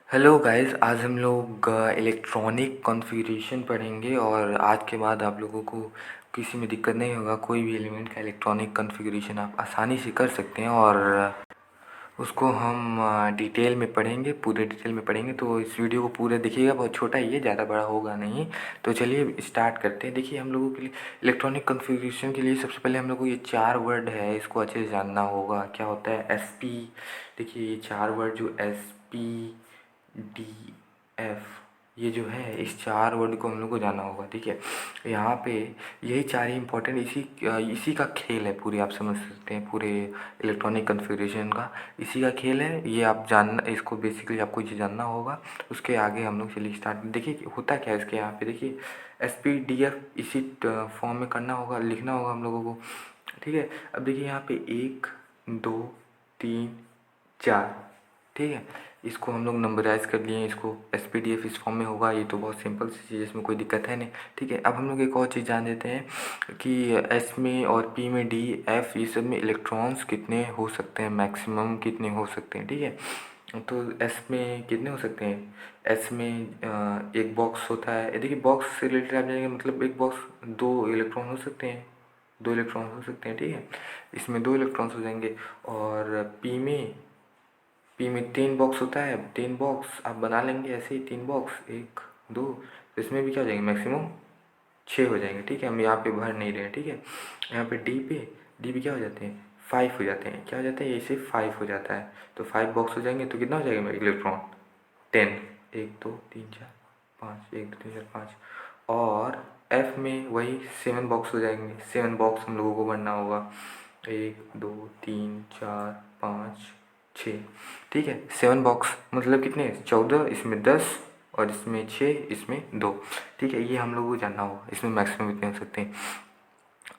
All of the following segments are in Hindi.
हेलो गाइस, आज हम लोग इलेक्ट्रॉनिक कॉन्फ़िगरेशन पढ़ेंगे और आज के बाद आप लोगों को किसी में दिक्कत नहीं होगा। कोई भी एलिमेंट का इलेक्ट्रॉनिक कॉन्फ़िगरेशन आप आसानी से कर सकते हैं और उसको हम डिटेल में पढ़ेंगे, पूरे डिटेल में पढ़ेंगे। तो इस वीडियो को पूरा देखिएगा, बहुत छोटा ही है, ज़्यादा बड़ा होगा नहीं। तो चलिए स्टार्ट करते हैं। देखिए, हम लोगों के लिए इलेक्ट्रॉनिक कॉन्फ़िगरेशन के लिए सबसे पहले हम लोग को ये 4 वर्ड है, इसको अच्छे से जानना होगा। क्या होता है एसपी? देखिए, ये 4 वर्ड जो एसपी डी एफ, ये जो है, इस 4 वर्ड को हम लोग को जानना होगा। ठीक है, यहाँ पे यही 4 ही इंपॉर्टेंट, इसी का खेल है पूरी, आप समझ सकते हैं, पूरे इलेक्ट्रॉनिक कॉन्फ़िगरेशन का इसी का खेल है। ये आप जानना, इसको बेसिकली आपको ये जानना होगा। उसके आगे हम लोग चलिए स्टार्ट। देखिए होता क्या है इसके यहाँ पे, देखिए एस पी डी एफ इसी फॉर्म में करना होगा, लिखना होगा हम लोगों को। ठीक है, अब देखिए यहाँ पे 1 2 3 4। ठीक है, इसको हम लोग नंबराइज कर लिए, इसको एस पी डी एफ इस फॉर्म में होगा। ये तो बहुत सिंपल सी चीज़ है, इसमें कोई दिक्कत है नहीं। ठीक है, अब हम लोग एक और चीज़ जान देते हैं कि एस में और पी में, डी एफ, ये सब में इलेक्ट्रॉन्स कितने हो सकते हैं, मैक्सिमम कितने हो सकते हैं। ठीक है, तो एस में कितने हो सकते हैं? एस में एक बॉक्स होता है। देखिए, बॉक्स से रिलेटेड आप जानेंगे, मतलब एक बॉक्स 2 इलेक्ट्रॉन हो सकते हैं, 2 इलेक्ट्रॉन हो सकते हैं। ठीक है, इसमें 2 इलेक्ट्रॉन्स हो जाएंगे। और पी में 3 बॉक्स होता है, 3 बॉक्स आप बना लेंगे ऐसे ही, 3 बॉक्स, 1 2। तो इसमें भी क्या हो जाएंगे, मैक्सिमम 6 हो जाएंगे। ठीक है, हम यहाँ पे भर नहीं रहे हैं। ठीक है, यहाँ पे डी पे क्या हो जाते हैं, 5 हो जाते हैं। क्या हो जाता है, ऐसे 5 हो जाता है। तो 5 बॉक्स हो जाएंगे, तो कितना हो जाएगा मेरा इलेक्ट्रॉन, 10। 1 2 3 4 5, 1 2 3 4 5। और एफ में वही 7 बॉक्स हो जाएंगे, 7 बॉक्स हम लोगों को भरना होगा। 1 2 3 4 5 6। ठीक है, 7 बॉक्स मतलब कितने, 14, इसमें 10 और इसमें 6, इसमें 2। ठीक है, ये हम लोग को जानना होगा, इसमें मैक्सिमम इतने हो सकते हैं।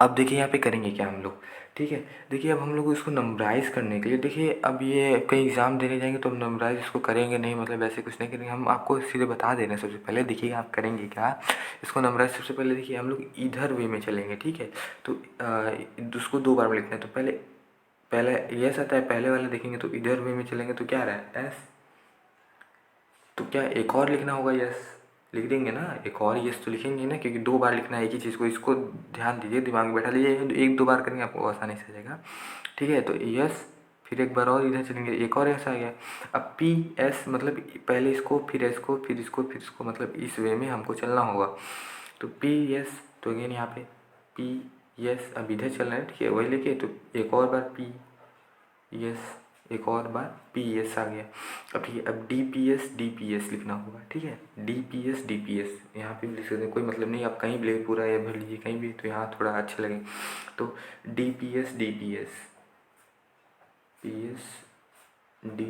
अब देखिए यहाँ पे करेंगे क्या हम लोग। ठीक है, देखिए अब हम लोग को इसको नंबराइज़ करने के लिए, देखिए अब ये कहीं एग्ज़ाम देने जाएंगे तो हम नंबराइज़ इसको करेंगे नहीं, मतलब ऐसे कुछ नहीं करेंगे, हम आपको सीधे बता दे रहे हैं। सबसे पहले देखिए आप करेंगे क्या, इसको नंबराइज़ सबसे पहले देखिए हम लोग इधर वे में चलेंगे। ठीक है, तो उसको 2 बार में लिखना है। तो पहले पहले यस आता है, पहले वाले देखेंगे तो इधर वे में चलेंगे तो क्या आ रहा है एस। तो क्या एक और लिखना होगा यस, लिख देंगे ना, एक और यस तो लिखेंगे ना, क्योंकि 2 बार लिखना है एक ही चीज़ को। इसको ध्यान दीजिए, दिमाग में बैठा लीजिए, 1 2 बार करेंगे आपको आसानी से आ जाएगा। ठीक है, तो यस, फिर एक बार और इधर चलेंगे, एक और यस आ गया। अब पी एस मतलब पहले इसको, फिर एस को, फिर इसको, फिर इसको, मतलब इस वे में हमको चलना होगा। तो पी एस, तो अगेन यहाँ पे पी यस, अब इधर चलना है। ठीक है, वही लेके तो एक और बार पी यस, एक और बार पी एस आ गया। अब ठीक है, अब डी पी एस लिखना होगा। ठीक है, डी पी एस यहाँ पे भी लिख सकते हैं, कोई मतलब नहीं, आप कहीं भी लिखे, पूरा ये भर लीजिए कहीं भी, तो यहाँ थोड़ा अच्छा लगे। तो D P S P S D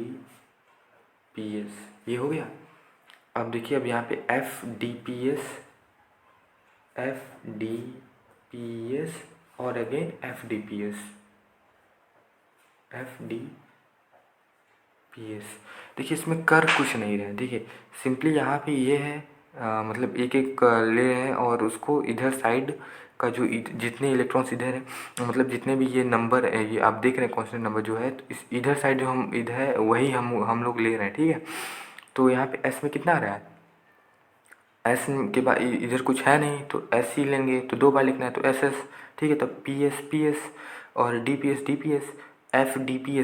P S, ये हो गया। अब देखिए, अब यहाँ पे एफ डी पी एस और again F D P S. देखिए, इसमें कर कुछ नहीं रहे। देखिए सिंपली यहाँ पे ये है, मतलब एक एक ले रहे हैं और उसको इधर साइड का जो जितने इलेक्ट्रॉन्स इधर है, मतलब जितने भी ये नंबर है, ये आप देख रहे हैं कांस्टेंट नंबर जो है, तो इस इधर साइड जो हम इधर है वही हम लोग ले रहे हैं। ठीक है, तो यहाँ पे एस में कितना आ रहा है, एस के बाद इधर कुछ है नहीं, तो एस ही लेंगे, तो 2 बार लिखना है, तो एस एस। ठीक है, तो पी एस और D P S, F D P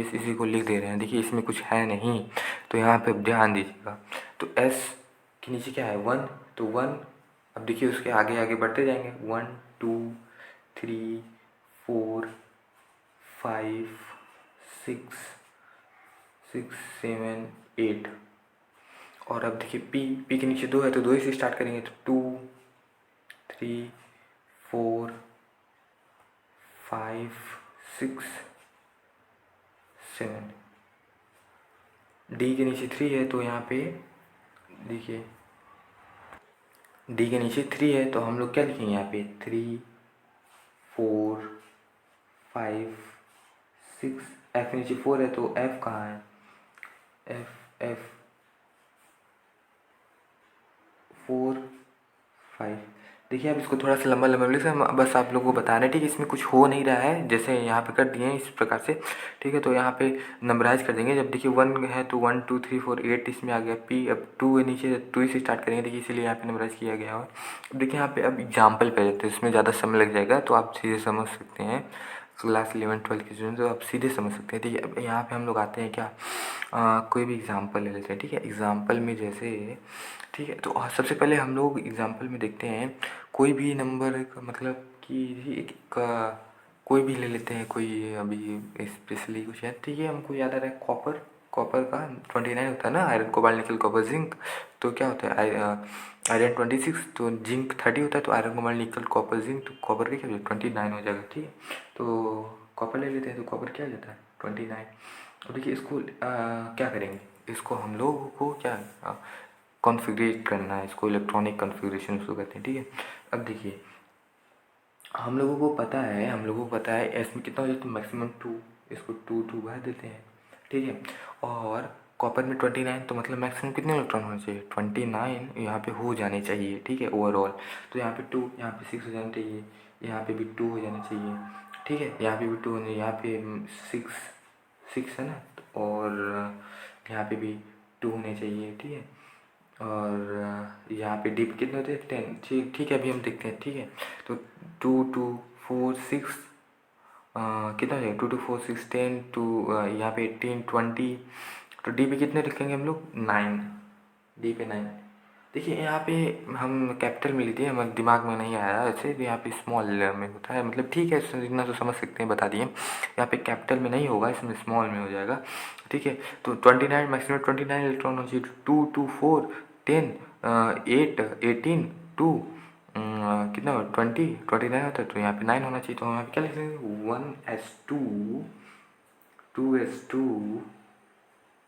S इसी को लिख दे रहे हैं। देखिए इसमें कुछ है नहीं, तो यहाँ पे ध्यान दीजिएगा। तो एस के नीचे क्या है, 1, तो 1। अब देखिए उसके आगे आगे बढ़ते जाएंगे, 1 2 3 4 5 6 7 8। और अब देखिए पी के नीचे 2 है, तो 2 ही से स्टार्ट करेंगे, तो 2 3 4 5 6 7। डी के नीचे 3 है, तो यहाँ पे देखिए डी के नीचे 3 है, तो हम लोग क्या लिखेंगे यहाँ पे, 3 4 5 6। एफ के नीचे 4 है, तो एफ कहाँ है, एफ 4 5। देखिए आप इसको थोड़ा सा लंबा लंबा लिख बस आप लोगों को बताना है, ठीक है। इसमें कुछ हो नहीं रहा है, जैसे यहाँ पे कर दिए हैं इस प्रकार से, ठीक है। तो यहाँ पे नंबराइज कर देंगे। जब देखिए 1 है तो 1 2 3 4 8 इसमें आ गया पी। अब 2 है नीचे, 2 से स्टार्ट करेंगे, देखिए इसीलिए यहाँ पे नंबराइज किया गया है। अब देखिए यहाँ पे अब एग्जाम्पल पे जाते हैं, इसमें ज़्यादा समय लग जाएगा, तो आप सीधे समझ सकते हैं। क्लास 11 12 के स्टूडेंट तो आप सीधे समझ सकते हैं, ठीक है। अब यहाँ पे हम लोग आते हैं क्या, कोई भी एग्जाम्पल ले लेते हैं, ठीक है। एग्जाम्पल में जैसे, ठीक है, तो सबसे पहले हम लोग एग्जाम्पल में देखते हैं कोई भी नंबर का मतलब कि एक का कोई भी ले लेते हैं, कोई अभी स्पेशली कुछ है, ठीक है। हमको याद आ रहा है कॉपर, कॉपर का 29 होता है ना, iron cobalt nickel copper zinc. तो क्या होता है आयरन 26, तो जिंक 30 होता है, तो iron cobalt nickel copper zinc, तो कॉपर का क्या हो जाएगा 29 हो जाएगा, ठीक है। तो कॉपर ले लेते हैं, तो कॉपर क्या हो जाता है 29। अब देखिए इसको क्या करेंगे, इसको हम लोग को क्या कॉन्फ़िगरेट करना है, इसको इलेक्ट्रॉनिक कॉन्फ़िगरेशन उसको कहते हैं, ठीक है। अब देखिए हम लोगों को पता है एस में कितना हो जाता है मैक्सिमम 2, इसको 2 2 भर देते हैं, ठीक है। और कॉपर में 29, तो मतलब मैक्सिमम कितने इलेक्ट्रॉन होने चाहिए 29 यहाँ पे हो जाने चाहिए, ठीक है, ओवरऑल। तो यहाँ पे 2, यहाँ पे 6 हो जाना चाहिए, यहाँ पे भी 2 हो जाना चाहिए, ठीक है। यहाँ पे भी 2 होने, यहाँ पे 6 6 है ना, और यहाँ पे भी 2 होने चाहिए, ठीक है। और यहाँ पे डीप कितने होते हैं 10, ठीक ठीक है, अभी हम देखते हैं, ठीक है। तो 2 2 4 6 कितना हो जाएगा 2 2 4 6 10 टू यहाँ पे 18 20। तो डी पे कितने लिखेंगे हम लोग 9, डी पे 9। देखिए यहाँ पे हम कैपिटल में लिए, हमारे दिमाग में नहीं आया ऐसे, तो यहाँ पे स्मॉल में होता है, मतलब ठीक है, इतना तो समझ सकते हैं, बता दिए। यहाँ पे कैपिटल में नहीं होगा, इसमें स्मॉल में हो जाएगा, ठीक है। तो 29 मैक्सिमम 29 इलेक्ट्रॉन होना चाहिए, 2 2 4 10 8 18 2 कितना 20 29 होता है, तो यहाँ पे 9 होना चाहिए। तो यहाँ पे क्या लिख देंगे 1s2 2s2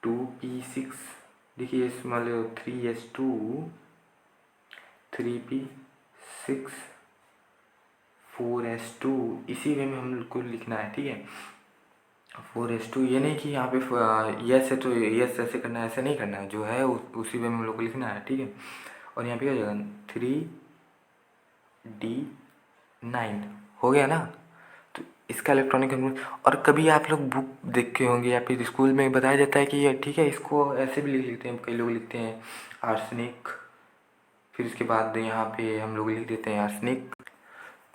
2p6, देखिए इस मान लो 3s2 3p6 4s2, इसी वे में हम लोग को लिखना है, ठीक है। 4s2 ये नहीं कि यहाँ पे यस है तो यस ऐसे करना है, ऐसे नहीं करना है, जो है उसी वे में हम लोग को लिखना है, ठीक है। और यहाँ पे क्या हो जाएगा 3d9 हो गया ना। तो इसका इलेक्ट्रॉनिक कन्वर्ट, और कभी आप लोग बुक देख के होंगे या फिर स्कूल में बताया जाता है कि ये ठीक है, इसको ऐसे भी लिख लेते हैं, कई लोग लिखते हैं आर्सेनिक, फिर उसके बाद यहाँ पे हम लोग लिख देते हैं आर्सेनिक,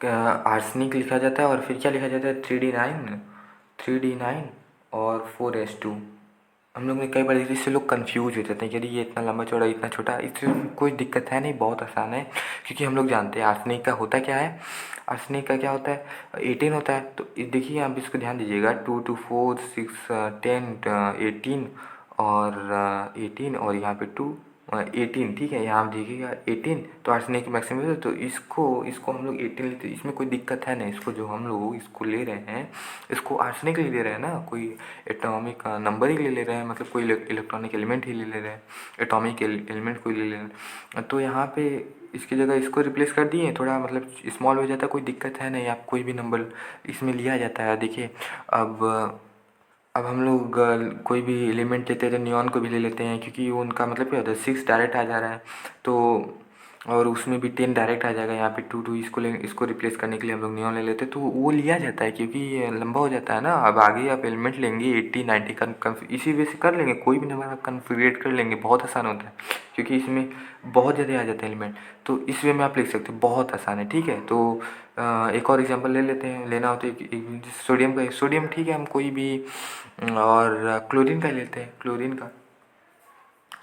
आर्सेनिक लिखा जाता है, और फिर क्या लिखा जाता है 3d9 और 4s2। हम लोग ने कई बार इससे लोग कंफ्यूज हो जाते हैं कि अरे ये इतना लंबा चौड़ा इतना छोटा, इससे कोई दिक्कत है नहीं, बहुत आसान है। क्योंकि हम लोग जानते हैं आर्सेनिक का होता क्या है, आर्सेनिक का क्या होता है 18 होता है। तो देखिए आप इसको ध्यान दीजिएगा 2 2 4 6 10 18 और 18 और यहाँ पे 2 18, ठीक है। यहाँ आप देखिएगा 18, तो आर्सेनिक मैक्सिमम है, तो इसको इसको हम लोग 18 लेते हैं, इसमें कोई दिक्कत है नहीं। इसको जो हम लोग इसको ले रहे हैं, इसको आर्सेनिक ले रहे हैं ना, कोई एटॉमिक नंबर ही ले रहे हैं, मतलब कोई इलेक्ट्रॉनिक एलिमेंट ही ले रहे हैं, एटॉमिक एलिमेंट कोई ले रहे हैं। तो यहाँ पे इसकी जगह इसको रिप्लेस कर दिए, थोड़ा मतलब स्मॉल हो जाता है, कोई दिक्कत है नहीं, आप कोई भी नंबर इसमें लिया जाता है। देखिए अब हम लोग कोई भी एलिमेंट लेते हैं तो नियॉन को भी ले लेते हैं, क्योंकि उनका मतलब क्या होता है 6 डायरेक्ट आ जा रहा है, तो और उसमें भी 10 डायरेक्ट आ जाएगा। यहाँ पे 2 2 इसको रिप्लेस करने के लिए हम लोग नियॉन ले लेते हैं, तो वो लिया जाता है, क्योंकि ये लंबा हो जाता है ना। अब आगे आप एलिमेंट लेंगे 80 90 का इसी वे से कर लेंगे, कोई भी नंबर आप कन्फिगरेट कर लेंगे, बहुत आसान होता है, क्योंकि इसमें बहुत ज़्यादा आ जाते हैं एलिमेंट। तो इस वे में आप लिख सकते हो, बहुत आसान है, ठीक है। तो एक और एग्जांपल ले लेते हैं, लेना हो तो सोडियम का, सोडियम ठीक है, हम कोई भी और क्लोरीन का लेते हैं, क्लोरीन का,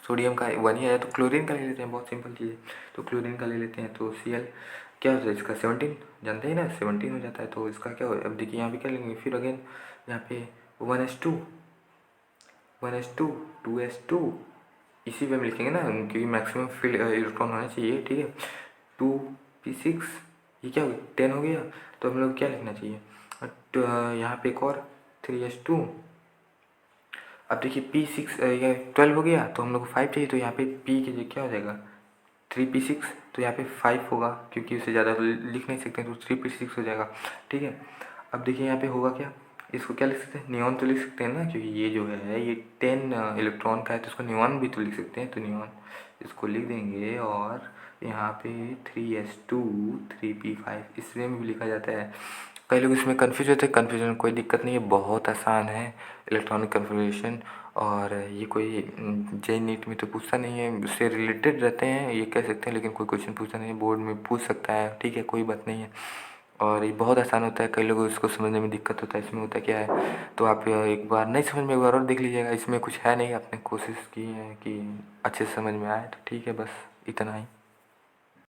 सोडियम का 1 ही आया तो क्लोरीन का ले लेते हैं, बहुत सिंपल चीज़ है। तो क्लोरीन का ले लेते हैं, तो Cl क्या होता है इसका 17, जानते हैं ना 17 हो जाता है। तो इसका क्या हो, अब देखिए यहाँ पे क्या लेंगे, फिर अगेन यहाँ पे 1s2 2s2 इसी पे हम लिखेंगे ना, क्योंकि मैक्सिमम फील्ड इलेक्ट्रॉन होना चाहिए, ठीक है। 2p6 ये क्या हो गया 10 हो गया, तो हम लोग क्या लिखना चाहिए यहाँ पे एक और 3s2। अब देखिए P6 ये 12 हो गया, तो हम लोग को 5 चाहिए, तो यहाँ पे P की जगह क्या हो जाएगा 3p6, तो यहाँ पे 5 होगा, क्योंकि उससे ज़्यादा लिख नहीं सकते, तो 3p6 हो जाएगा, ठीक है। अब देखिए यहाँ पे होगा क्या इसको क्या लिख सकते हैं, नियॉन तो लिख सकते हैं ना, क्योंकि ये जो है ये 10 इलेक्ट्रॉन का है, तो इसको नियॉन भी तो लिख सकते हैं। तो नियॉन इसको लिख देंगे, और यहाँ पे 3s2 3p5 इसमें भी लिखा जाता है। कई लोग इसमें कन्फ्यूज होते हैं, कन्फ्यूजन कोई दिक्कत नहीं है, बहुत आसान है इलेक्ट्रॉनिक कन्फिग्रेशन। और ये कोई जेई नीट में तो पूछता नहीं है, उससे रिलेटेड रहते हैं ये कह सकते हैं, लेकिन कोई क्वेश्चन पूछता नहीं है, बोर्ड में पूछ सकता है, ठीक है, कोई बात नहीं है। और ये बहुत आसान होता है, कई लोगों को इसको समझने में दिक्कत होता है। इसमें होता क्या है, तो आप एक बार नहीं समझ में एक बार और देख लीजिएगा, इसमें कुछ है नहीं, आपने कोशिश की है कि अच्छे से समझ में आए, तो ठीक है, बस इतना ही।